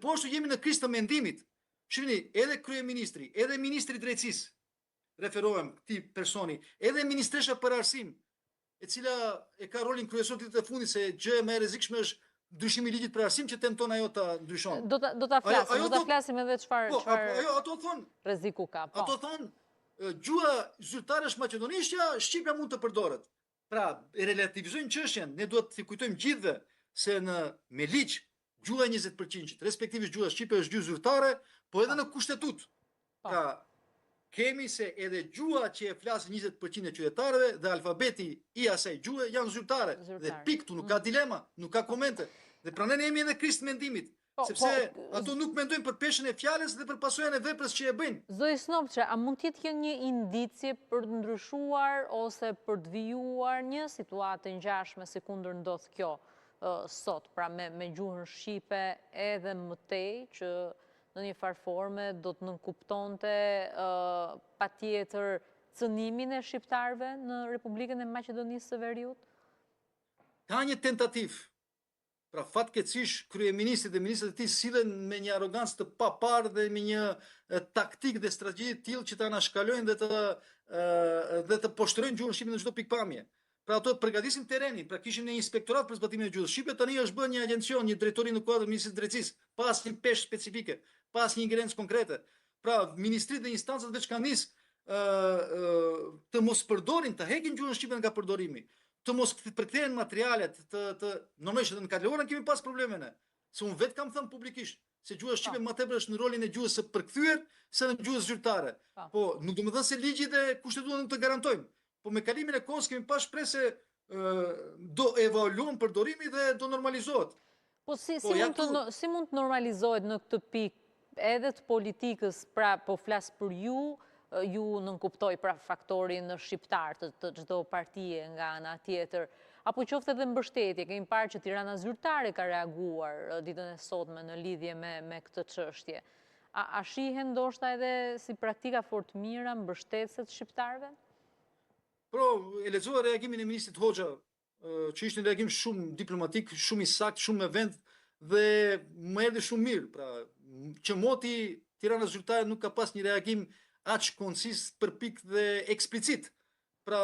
Po ashtu jemi në krizë të mendimit. Shihni, edhe kryeministri, edhe ministri i drejtësisë, referohem këtij personi, edhe ministresha për arsim, e cila e ka rolin kryesor ditët e fundit se gjë më e rrezikshme është ndryshimi i ligjit për arsim që tenton ajo ta ndryshon. Do ta flasim edhe çfarë ato thon rreziku ka. Po. Ato thon gjua zyrtare është maqedonishtja, shqipja mund të përdoret. Pra, relativizojnë çështjen, ne duhet të kujtojmë gjithëve se me ligj gjua 20%, respektivisht gjua shqipe është gjuhë zyrtare, po edhe në kushtetut. Pra, kemi se edhe gjua që e flasë 20% e qytetarëve dhe alfabeti i asaj gjuhe janë zyrtare. Dhe piktu, nuk ka dilema, nuk ka komente. Dhe pra ne jemi edhe krizë të mendimit. Sepse ato nuk mendojnë për peshën e fjalës dhe për pasojën e veprës që e bëjnë. Zoti Snopçe, a mund të jetë një indicje për të ndryshuar ose për të vijuar një situatë ngjashme si kundër ndodh kjo sot, pra me gjuhën shqipe edhe më tej që në një farë forme do të nënkuptonte patjetër cënimin e shqiptarëve në Republikën e Maqedonisë së Veriut? Ka një tentativë. Pra fatkeqësisht kryeministri dhe ministrat e tij sillen me një arrogancë të paparë dhe me një taktikë dhe strategji të tillë që ta anashkalojnë dhe të poshtrojnë gjuhën shqipe në çdo pikpamje. Pra ato përgatisin terrenin, pra kishim një inspektorat për zbatimin e gjuhës shqipe, tani është bërë një agencion, një drejtori në kuadër të Ministrisë së Drejtësisë, pas një peshë specifike, pas një ingerencë konkrete. Pra ministritë dhe instancat veçkanis të mos përdorin, të heqin gjuhën shqipe nga përdorimi, të mos përkthehen materialet, normalisht edhe në kaluarën kemi pas probleme ne. Se unë vetë kam thënë publikisht se gjuha shqipe më tepër është në rolin e gjuhës së përkthyer se në gjuhës zyrtare. Po nuk do të thënë se ligji dhe kushtetuta nuk të garantojnë. Po me kalimin e kohës kemi pas shpresë se do evaluohen përdorimi dhe do normalizohet. Po si mund të normalizohet në këtë pikë edhe të politikës, pra po flas për ju nënkuptoj pra faktorin shqiptar të çdo partie nga ana tjetër, apo qoftë edhe mbështetje, kemi parë që Tirana Zyrtare ka reaguar ditën e sotme në lidhje me këtë çështje. A shihen ndoshta edhe si praktika fort mira mbështetëse të shqiptarëve? Pro, e lexova reagimin e ministrit Hoxha, që ishte një reagim shumë diplomatik, shumë i saktë, shumë me vend dhe më erdhi shumë mirë. Pra, që moti Tirana Zyrtare nuk ka pas një reagim aq koncis, përpik dhe eksplicit. Pra,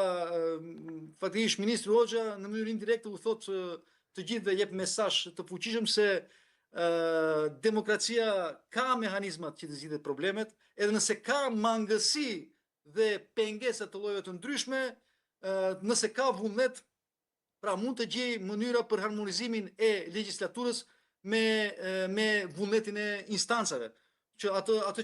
faktikisht ministri Hoxha në mënyrë indirekte u thot të gjithëve jep mesazh të fuqishëm se demokracia ka mehanizmat që të zgjidhet problemet, edhe nëse ka mangësi dhe pengesa të llojeve të ndryshme, nëse ka vullnet, pra mund të gjej mënyra për harmonizimin e legjislaturës me vullnetin e instancave. Që ato që